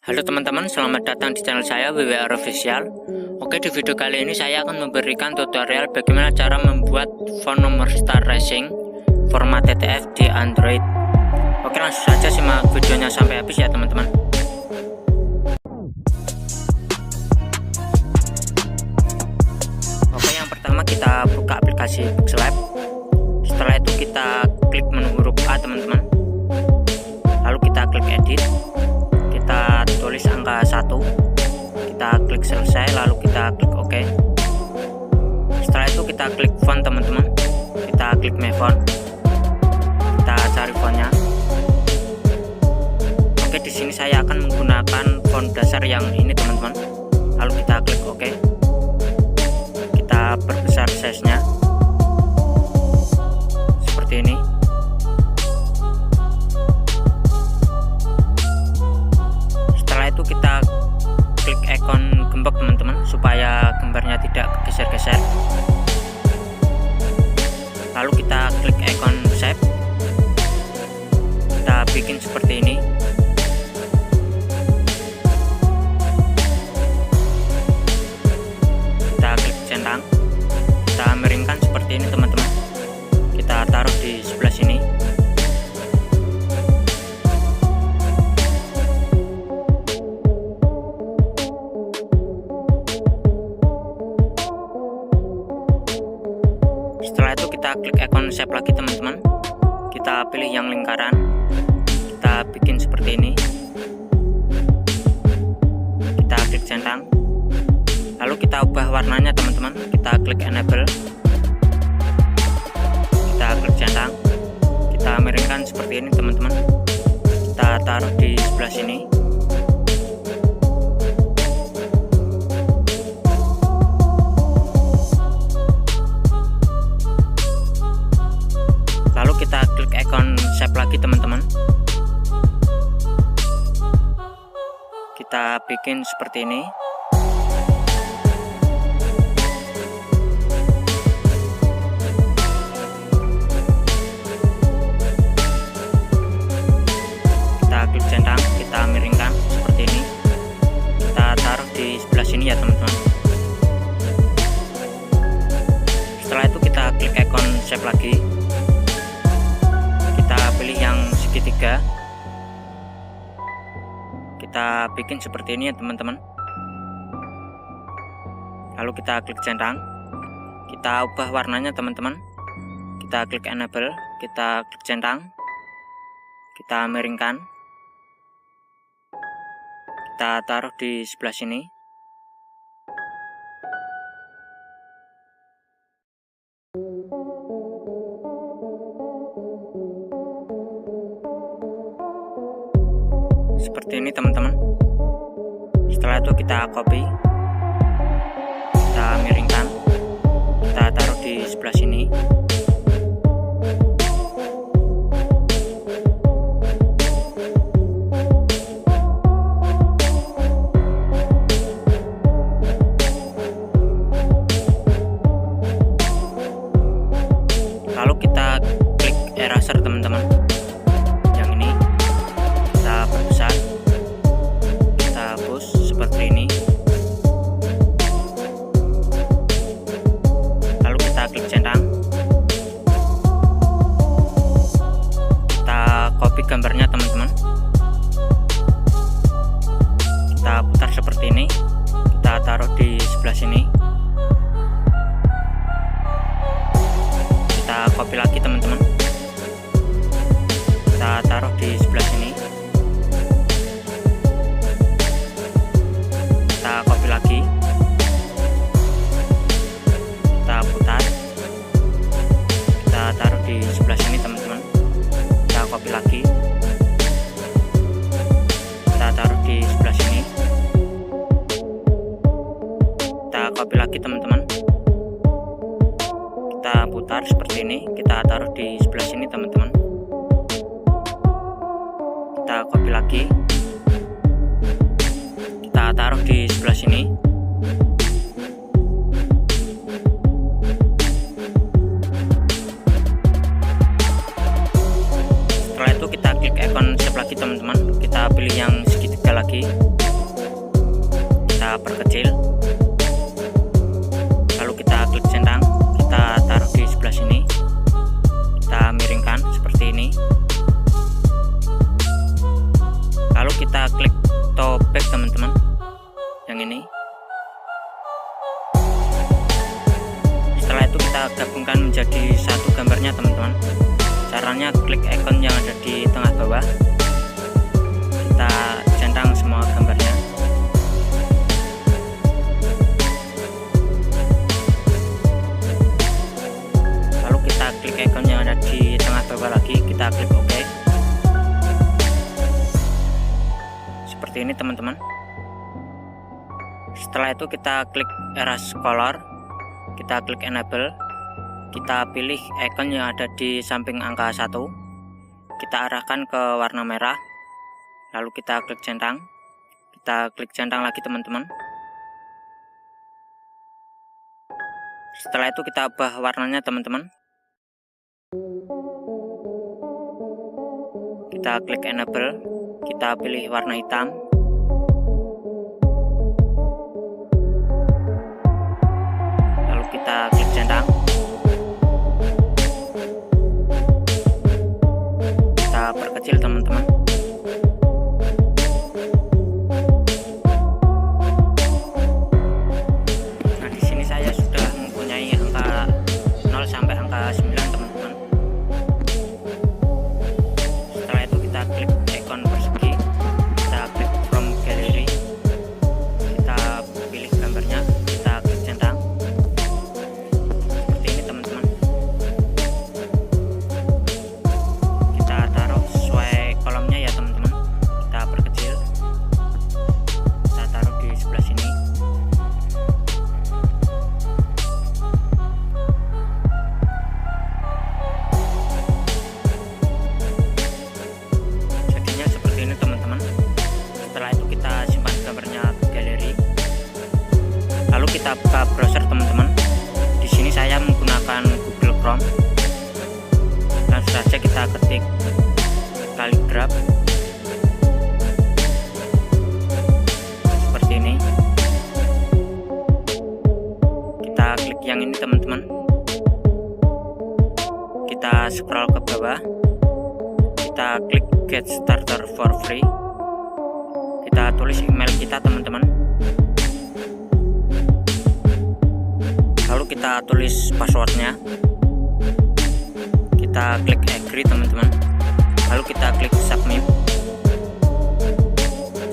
Halo teman-teman, selamat datang di channel saya WWR Official. Oke, di video kali ini saya akan memberikan tutorial bagaimana cara membuat font nomor Star Racing format TTF di Android. Oke, langsung saja simak videonya sampai habis ya teman-teman. Oke, yang pertama kita buka aplikasi Pixelab. Setelah itu kita klik menu huruf A teman-teman. Lalu kita klik edit. Kita tulis angka 1, kita klik selesai, lalu kita klik OK. Setelah itu kita klik font teman-teman, kita klik my font, kita cari fontnya. Oke, di sini saya akan menggunakan font dasar yang ini teman-teman, lalu kita klik OK. Kita perbesar size nya seperti ini. Itu kita klik ikon gembok teman-teman supaya gambarnya tidak geser-geser, lalu kita klik ikon shape, kita bikin seperti ini. Kita klik centang, kita miringkan seperti ini teman-teman, kita taruh di sebelah sini. Setelah itu kita klik ikon shape lagi teman-teman, kita pilih yang lingkaran, kita bikin seperti ini. Kita klik centang, lalu kita ubah warnanya teman-teman, kita klik enable, kita klik centang, kita miringkan seperti ini teman-teman, kita taruh di sebelah sini. Kita klik ikon shape lagi teman-teman, kita bikin seperti ini. Kita klik centang, kita miringkan seperti ini, kita taruh di sebelah sini ya teman-teman. Setelah itu kita klik ikon shape lagi, kita pilih yang segitiga, kita bikin seperti ini ya teman-teman. Lalu kita klik centang, kita ubah warnanya teman-teman, kita klik enable, kita klik centang, kita miringkan, kita taruh di sebelah sini. Seperti ini teman-teman. Setelah itu kita copy, kita miringkan, kita taruh di sebelah sini. Lalu kita klik eraser teman-teman, yang ini kita perbesar, kita hapus seperti ini. Lalu kita klik centang, kita copy gambarnya teman-teman, kita putar seperti ini, kita taruh di sebelah sini. Kita copy lagi teman-teman, kita taruh di sebelah sini. Kita copy lagi, kita putar, kita taruh di sebelah sini teman-teman. Kita copy lagi, kita taruh di sebelah sini. Kita copy lagi teman-teman, kita putar seperti ini, kita taruh di sebelah sini teman-teman. Kita copy lagi, kita taruh di sebelah sini. Setelah itu kita klik ikon shape lagi teman-teman, kita pilih yang segitiga lagi. lagi, kita perkecil, lalu kita klik centang, kita taruh di sebelah sini, kita miringkan seperti ini, lalu kita klik to back teman-teman, yang ini. Setelah itu kita gabungkan menjadi satu gambarnya teman-teman. Caranya klik icon yang ada di tengah bawah, kita centang semua gambarnya. Lalu kita klik icon yang ada di tengah bawah lagi, kita klik OK. Seperti ini teman-teman. Setelah itu kita klik erase color, kita klik enable, kita pilih icon yang ada di samping angka 1, kita arahkan ke warna merah, lalu kita klik centang, kita klik centang lagi teman-teman. Setelah itu kita ubah warnanya teman-teman, kita klik enable, kita pilih warna hitam, lalu kita klik centang, kita perkecil teman-teman. Nah, di sini saya sudah mempunyai angka 0 sampai angka 9 teman-teman. Setelah itu kita klik icon persegi, kita klik from gallery, kita pilih gambarnya, kita klik centang. Seperti ini teman-teman. Kita taruh sesuai kolomnya ya teman-teman. Kita perkecil, kita taruh di sebelah sini. Jadinya seperti ini teman-teman. Setelah itu kita simpan gambarnya ke galeri, lalu kita buka browser teman-teman. Di sini saya menggunakan Google Chrome. Langsung saja kita ketik kaligraf seperti ini. Kita klik yang ini teman-teman, kita scroll ke bawah, kita klik get starter for free, kita tulis email kita teman-teman, lalu kita tulis passwordnya, kita klik agree teman-teman, lalu kita klik submit.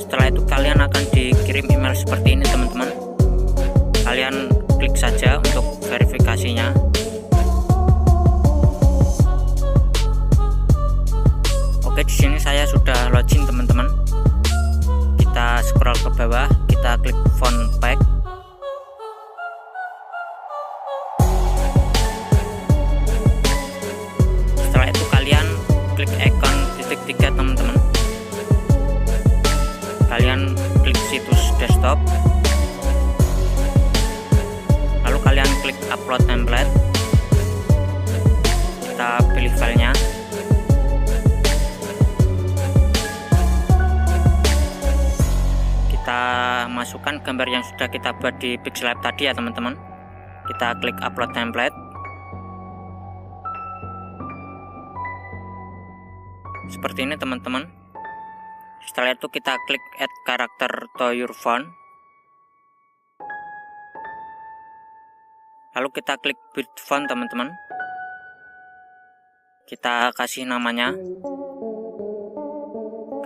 Setelah itu kalian akan dikirim email seperti ini teman-teman. Kalian klik saja untuk verifikasinya. Oke, di sini saya sudah login teman-teman. Kita scroll ke bawah, kita klik phone pack. Setelah itu kalian klik icon titik 3 teman-teman. Kalian klik situs desktop, lalu kalian klik upload template, kita pilih filenya, kita masukkan gambar yang sudah kita buat di Pixel Lab tadi ya teman-teman. Kita klik upload template. Seperti ini teman-teman. Setelah itu kita klik add character to your font, lalu kita klik build font teman-teman. Kita kasih namanya.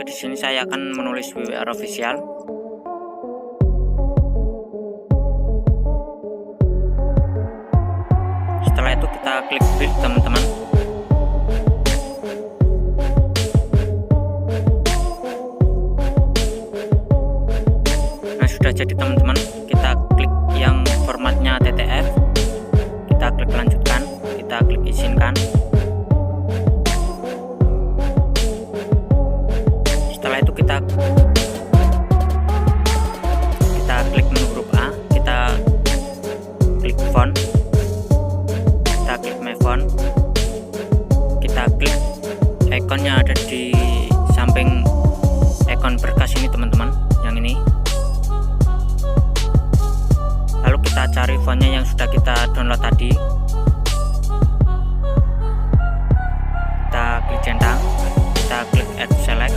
Di sini saya akan menulis WWR official. Setelah itu kita klik build teman-teman. Sudah jadi teman-teman. Kita klik yang formatnya TTF, kita klik lanjutkan, kita klik izinkan. Setelah itu kita klik menu huruf A, kita klik font, kita klik my font, kita klik icon yang ada di samping icon berkas ini teman-teman. cari fontnya yang sudah kita download tadi. Kita klik centang, kita klik add select,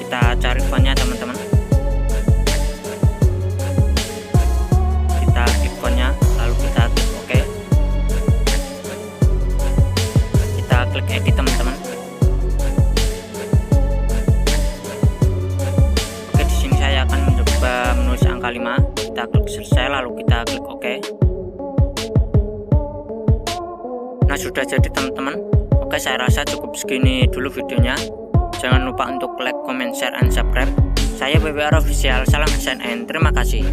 kita cari fontnya teman-teman. Kita klik fontnya, lalu kita klik OK. Kita klik edit teman-teman. Oke, di sini saya akan mencoba menulis angka 5. Kita klik selesai, lalu kita klik OK. Nah, sudah jadi teman-teman. Oke, saya rasa cukup segini dulu videonya. Jangan lupa untuk like, comment, share, and subscribe. Saya BBR Official, salam desain and terima kasih.